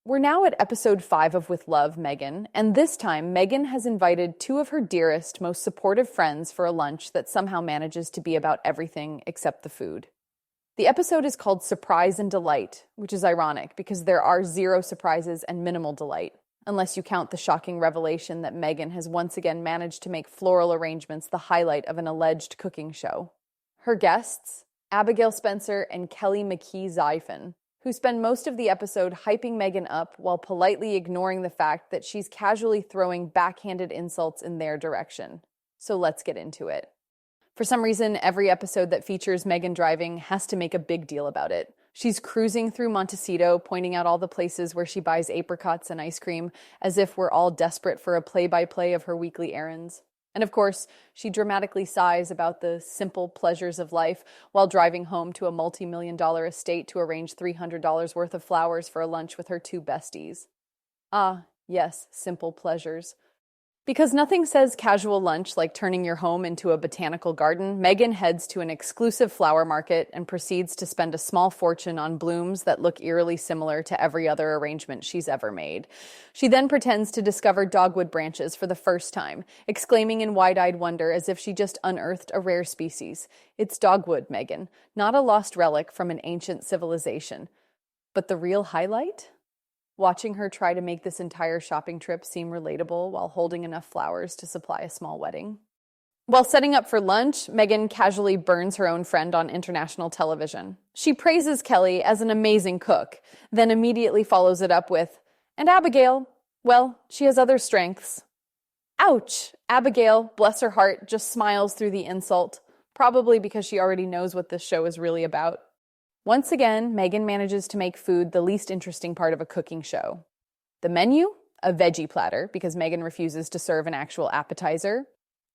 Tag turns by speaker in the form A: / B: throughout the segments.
A: We're now at episode 5 of With Love, Meghan, and this time Meghan has invited two of her dearest, most supportive friends for a lunch that somehow manages to be about everything except the food. The episode is called Surprise and Delight, which is ironic because there are zero surprises and minimal delight, unless you count the shocking revelation that Meghan has once again managed to make floral arrangements the highlight of an alleged cooking show. Her guests, Abigail Spencer and Kelly McKee-Zyphon, who spend most of the episode hyping Meghan up while politely ignoring the fact that she's casually throwing backhanded insults in their direction. So let's get into it. For some reason, every episode that features Meghan driving has to make a big deal about it. She's cruising through Montecito, pointing out all the places where she buys apricots and ice cream, as if we're all desperate for a play-by-play of her weekly errands. And of course, she dramatically sighs about the simple pleasures of life while driving home to a multi-million-dollar estate to arrange $300 worth of flowers for a lunch with her two besties. Ah, yes, simple pleasures. Because nothing says casual lunch like turning your home into a botanical garden, Meghan heads to an exclusive flower market and proceeds to spend a small fortune on blooms that look eerily similar to every other arrangement she's ever made. She then pretends to discover dogwood branches for the first time, exclaiming in wide-eyed wonder as if she just unearthed a rare species. It's dogwood, Meghan, not a lost relic from an ancient civilization. But the real highlight? Watching her try to make this entire shopping trip seem relatable while holding enough flowers to supply a small wedding. While setting up for lunch, Meghan casually burns her own friend on international television. She praises Kelly as an amazing cook, then immediately follows it up with, "And Abigail, well, she has other strengths." Ouch! Abigail, bless her heart, just smiles through the insult, probably because she already knows what this show is really about. Once again, Meghan manages to make food the least interesting part of a cooking show. The menu? A veggie platter, because Meghan refuses to serve an actual appetizer.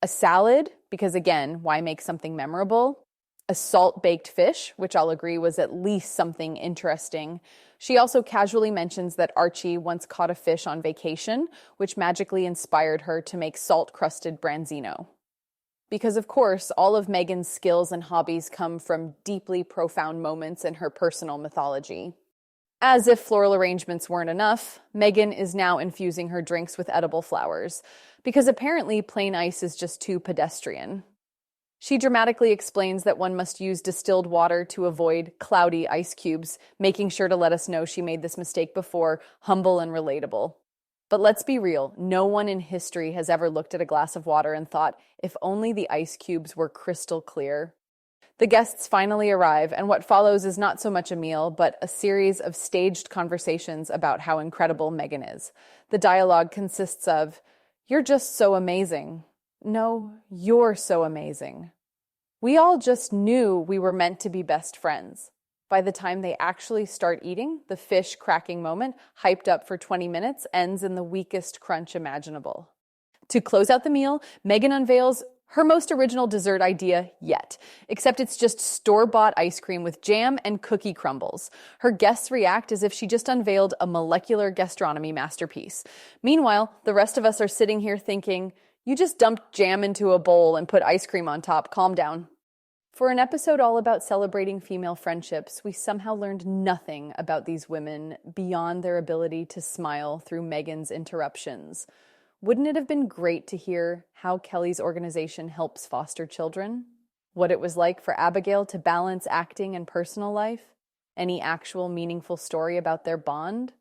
A: A salad, because again, why make something memorable? A salt-baked fish, which I'll agree was at least something interesting. She also casually mentions that Archie once caught a fish on vacation, which magically inspired her to make salt-crusted branzino. Because, of course, all of Meghan's skills and hobbies come from deeply profound moments in her personal mythology. As if floral arrangements weren't enough, Meghan is now infusing her drinks with edible flowers, because apparently plain ice is just too pedestrian. She dramatically explains that one must use distilled water to avoid cloudy ice cubes, making sure to let us know she made this mistake before, humble and relatable. But let's be real, no one in history has ever looked at a glass of water and thought, if only the ice cubes were crystal clear. The guests finally arrive, and what follows is not so much a meal, but a series of staged conversations about how incredible Meghan is. The dialogue consists of, "You're just so amazing." "No, you're so amazing." "We all just knew we were meant to be best friends." By the time they actually start eating, the fish cracking moment, hyped up for 20 minutes, ends in the weakest crunch imaginable. To close out the meal, Meghan unveils her most original dessert idea yet, except it's just store-bought ice cream with jam and cookie crumbles. Her guests react as if she just unveiled a molecular gastronomy masterpiece. Meanwhile, the rest of us are sitting here thinking, you just dumped jam into a bowl and put ice cream on top, calm down. For an episode all about celebrating female friendships, we somehow learned nothing about these women beyond their ability to smile through Meghan's interruptions. Wouldn't it have been great to hear how Kelly's organization helps foster children? What it was like for Abigail to balance acting and personal life? Any actual meaningful story about their bond?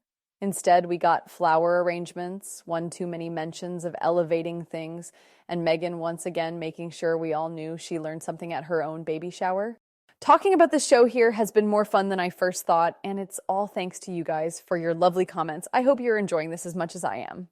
A: Instead, we got flower arrangements, one too many mentions of elevating things, and Meghan once again making sure we all knew she learned something at her own baby shower. Talking about the show here has been more fun than I first thought, and it's all thanks to you guys for your lovely comments. I hope you're enjoying this as much as I am.